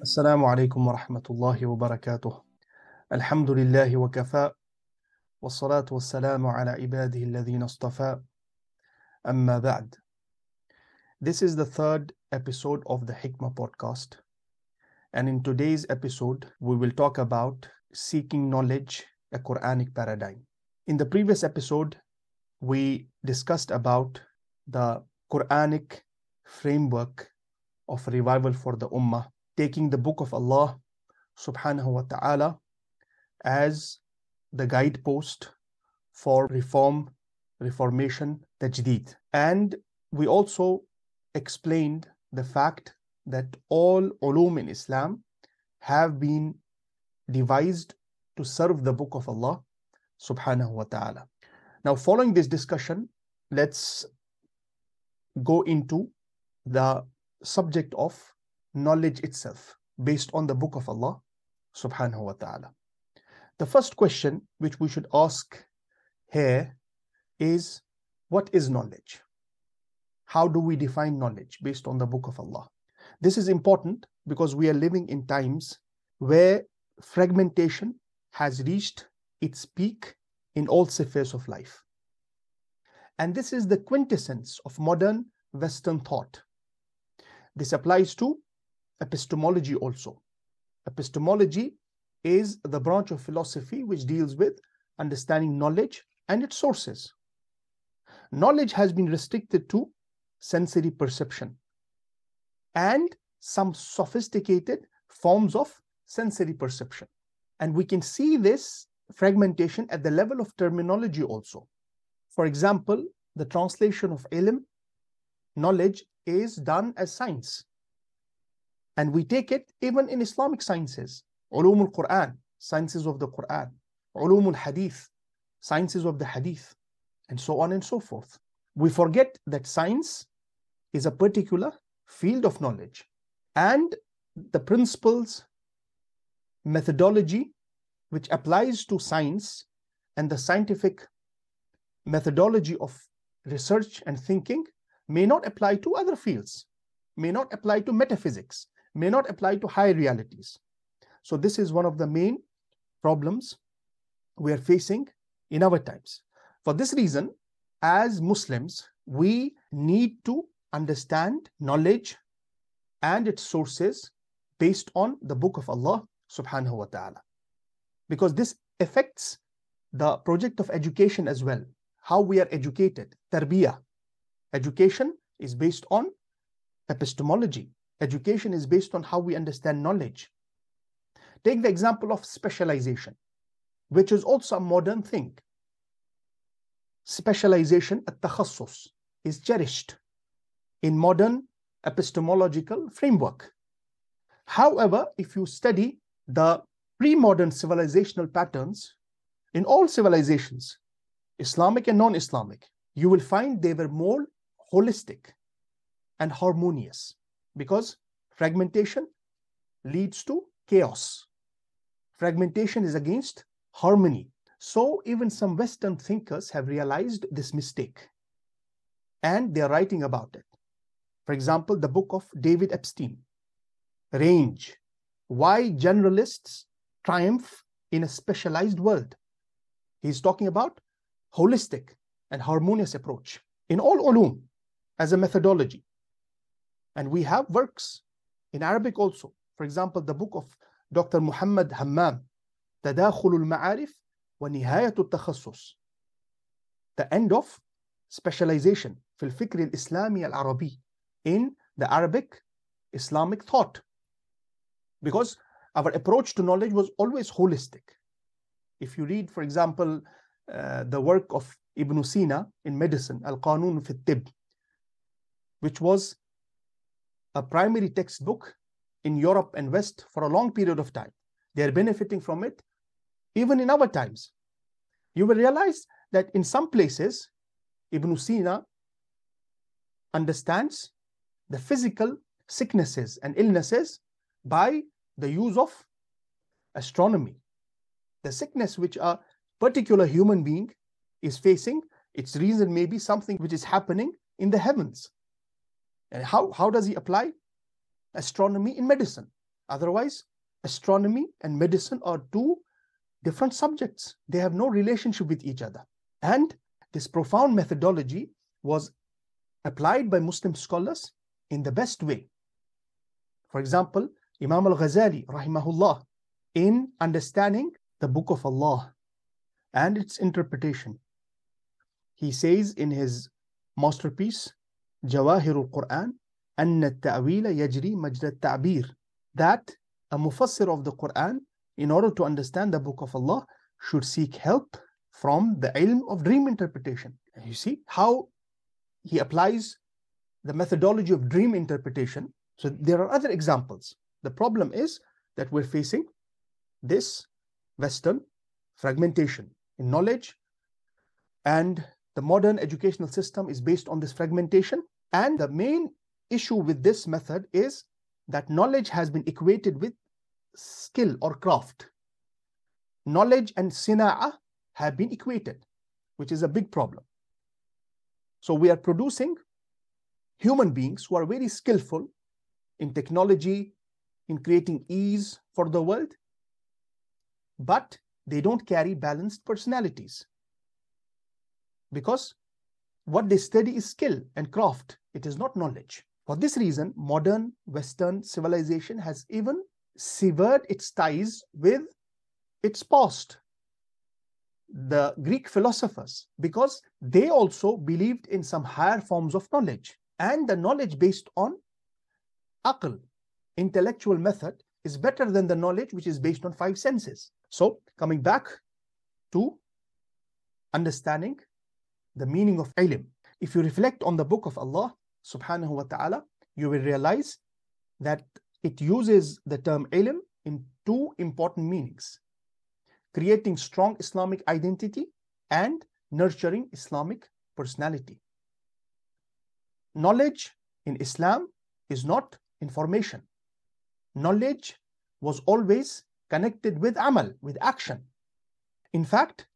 السلام عليكم ورحمة الله وبركاته. الحمد لله وكفى والصلاة والسلام على عباده الذين اصطفى. أما بعد. This is the third episode of the Hikmah podcast. And in today's episode, we will talk about seeking knowledge, a Quranic paradigm. In the previous episode, we discussed about the Quranic framework of revival for the Ummah, taking the book of Allah subhanahu wa ta'ala as the guidepost for reformation, tajdeed. And we also explained the fact that all ulum in Islam have been devised to serve the book of Allah subhanahu wa ta'ala. Now, following this discussion, let's go into the subject of knowledge itself based on the book of Allah subhanahu wa ta'ala. The first question which we should ask here is, what is knowledge? How do we define knowledge based on the book of Allah? This is important because we are living in times where fragmentation has reached its peak in all spheres of life. And this is the quintessence of modern Western thought. This applies to epistemology also. Epistemology is the branch of philosophy which deals with understanding knowledge and its sources. Knowledge has been restricted to sensory perception and some sophisticated forms of sensory perception. And we can see this fragmentation at the level of terminology also. For example, the translation of ilm, knowledge, is done as science. And we take it even in Islamic sciences. Ulum al-Quran, sciences of the Quran. Ulum al-Hadith, sciences of the Hadith. And so on and so forth. We forget that science is a particular field of knowledge. And the principles, methodology, which applies to science and the scientific methodology of research and thinking may not apply to other fields, may not apply to metaphysics, may not apply to higher realities. So this is one of the main problems we are facing in our times. For this reason, as Muslims, we need to understand knowledge and its sources based on the book of Allah subhanahu wa ta'ala. Because this affects the project of education as well. How we are educated, tarbiyah. Education is based on epistemology. Education is based on how we understand knowledge. Take the example of specialization, which is also a modern thing. Specialization, at-takhassus, is cherished in modern epistemological framework. However, if you study the pre-modern civilizational patterns in all civilizations, Islamic and non-Islamic, you will find they were more holistic and harmonious, because fragmentation leads to chaos. Fragmentation is against harmony. So even some Western thinkers have realized this mistake and they are writing about it. For example, the book of David Epstein, Range, Why Generalists Triumph in a Specialized World. He's talking about holistic and harmonious approach in all ulum as a methodology. And we have works in Arabic also. For example, the book of Dr. Muhammad Hammam, تداخل المعارف ونهاية التخصص. The end of specialization في الفكر الإسلامي العربي, in the Arabic Islamic thought. Because our approach to knowledge was always holistic. If you read, for example, the work of Ibn Sina in medicine, Al-Qanun fi al-Tibb, which was a primary textbook in Europe and West for a long period of time. They are benefiting from it even in our times. You will realize that in some places, Ibn Sina understands the physical sicknesses and illnesses by the use of astronomy. The sickness which a particular human being is facing, its reason may be something which is happening in the heavens. And how does he apply astronomy in medicine? Otherwise, astronomy and medicine are two different subjects. They have no relationship with each other. And this profound methodology was applied by Muslim scholars in the best way. For example, Imam al-Ghazali, rahimahullah, in understanding the Book of Allah and its interpretation, he says in his masterpiece, Jawahirul Quran, أن التأويل يجري مجرى التعبير, that a mufassir of the Quran, in order to understand the Book of Allah, should seek help from the ilm of dream interpretation. And you see how he applies the methodology of dream interpretation. So there are other examples. The problem is that we're facing this Western fragmentation in knowledge, and the modern educational system is based on this fragmentation. And the main issue with this method is that knowledge has been equated with skill or craft. Knowledge and sina'ah have been equated, which is a big problem. So we are producing human beings who are very skillful in technology, in creating ease for the world, but they don't carry balanced personalities. Because what they study is skill and craft. It is not knowledge. For this reason, modern Western civilization has even severed its ties with its past, the Greek philosophers, because they also believed in some higher forms of knowledge. And the knowledge based on aql, intellectual method, is better than the knowledge which is based on five senses. So, coming back to understanding the meaning of ilm, if you reflect on the Book of Allah subhanahu wa ta'ala, you will realize that it uses the term ilm in two important meanings: creating strong Islamic identity and nurturing Islamic personality. Knowledge in Islam is not information. Knowledge was always connected with amal, with action. In fact,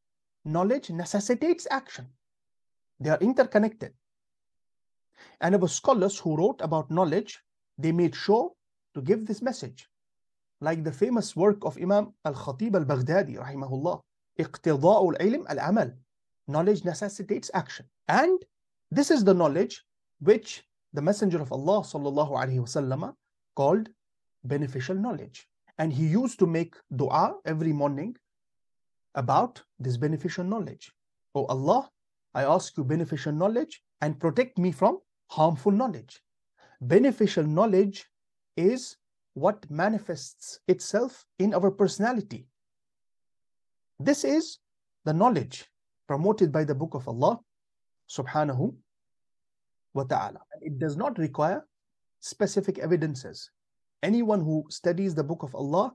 knowledge necessitates action. They are interconnected. And our scholars who wrote about knowledge, they made sure to give this message. Like the famous work of Imam al-Khatib al-Baghdadi, rahimahullah, اقتضاء العلم العمل. Knowledge necessitates action. And this is the knowledge which the Messenger of Allah sallallahu alaihi wasallam called beneficial knowledge. And he used to make dua every morning about this beneficial knowledge. Oh Allah, I ask you beneficial knowledge and protect me from harmful knowledge. Beneficial knowledge is what manifests itself in our personality. This is the knowledge promoted by the Book of Allah subhanahu wa ta'ala. It does not require specific evidences. Anyone who studies the Book of Allah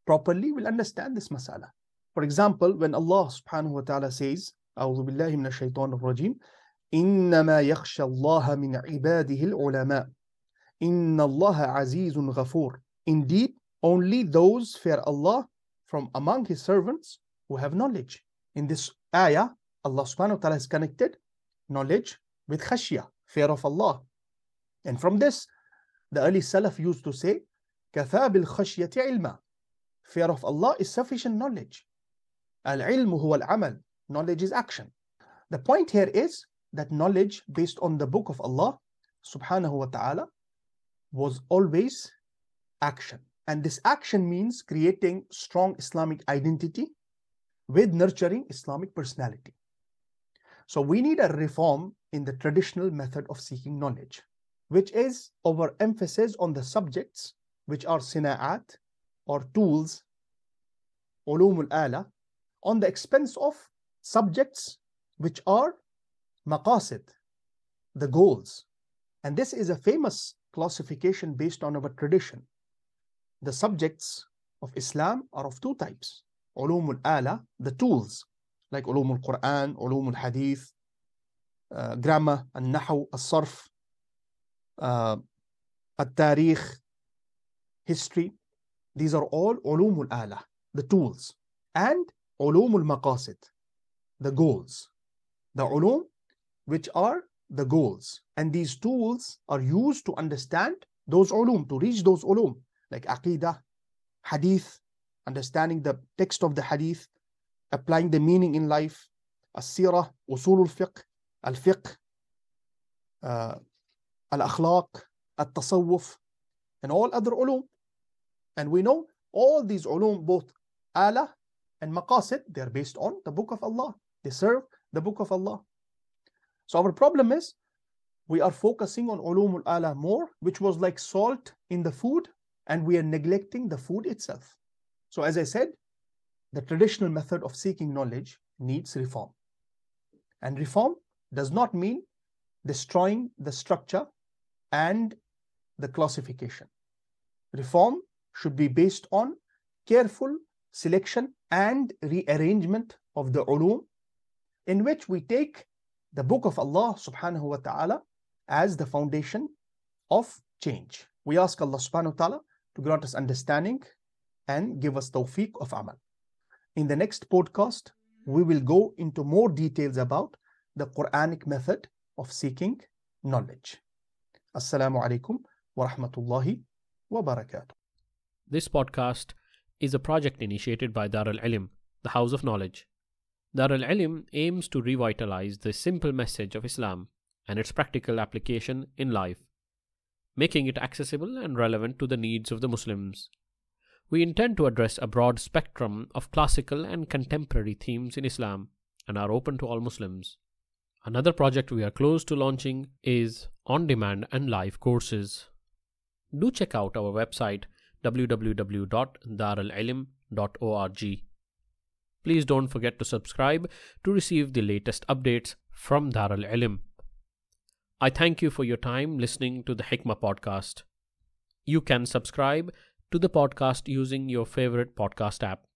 properly will understand this masala. For example, when Allah subhanahu wa ta'ala says, أعوذ بالله من الشيطان الرجيم, إنما يخشى الله من عباده العلماء إن الله عزيز غفور. Indeed, only those fear Allah from among His servants who have knowledge. In this ayah, Allah subhanahu wa ta'ala has connected knowledge with khashya, fear of Allah. And from this, the early Salaf used to say, كَفَى بِالْخَشْيَةِ عِلْمًا. Fear of Allah is sufficient knowledge. Al-ilmu huwa al-amal. Knowledge is action. The point here is that knowledge based on the Book of Allah subhanahu wa ta'ala was always action. And this action means creating strong Islamic identity with nurturing Islamic personality. So we need a reform in the traditional method of seeking knowledge, which is overemphasis on the subjects which are sina'at or tools, ulumul ala, on the expense of subjects which are maqasid, the goals. And this is a famous classification based on our tradition. The subjects of Islam are of two types: ulumul ala, the tools, like ulumul Quran, ulumul hadith, grammar, al-nahu, al-sarf, al-tarikh, history. These are all ulumul ala, the tools. And ulumul maqasid, the goals. The ulum which are the goals. And these tools are used to understand those ulum, to reach those ulum. like Aqidah, Hadith, understanding the text of the Hadith, applying the meaning in life, As-Sirah, Usul al-Fiqh, Al-Fiqh, Al-Akhlaq, Al-Tasawwuf, and all other ulum. And we know all these ulum, both ala and maqasid, they're based on the Book of Allah. They serve the Book of Allah. So our problem is, we are focusing on ulum al-ala more, which was like salt in the food, and we are neglecting the food itself. So as I said, the traditional method of seeking knowledge needs reform. And reform does not mean destroying the structure and the classification. Reform should be based on careful selection and rearrangement of the ulum, in which we take the Book of Allah subhanahu wa ta'ala as the foundation of change. We ask Allah subhanahu wa ta'ala to grant us understanding and give us tawfiq of amal. In the next podcast, we will go into more details about the Quranic method of seeking knowledge. Assalamu alaikum wa rahmatullahi wa barakatuh. This podcast is a project initiated by Dar al-Ilm, the House of Knowledge. Dar al-Ilm aims to revitalize the simple message of Islam and its practical application in life, making it accessible and relevant to the needs of the Muslims. We intend to address a broad spectrum of classical and contemporary themes in Islam and are open to all Muslims. Another project we are close to launching is on-demand and live courses. Do check out our website www.daralilm.org. Please don't forget to subscribe to receive the latest updates from Dar al-Ilm. I thank you for your time listening to the Hikmah podcast. You can subscribe to the podcast using your favorite podcast app.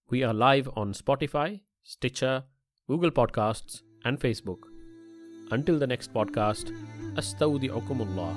We are live on Spotify, Stitcher, Google Podcasts, and Facebook. Until the next podcast, Astawdi'ukumullah.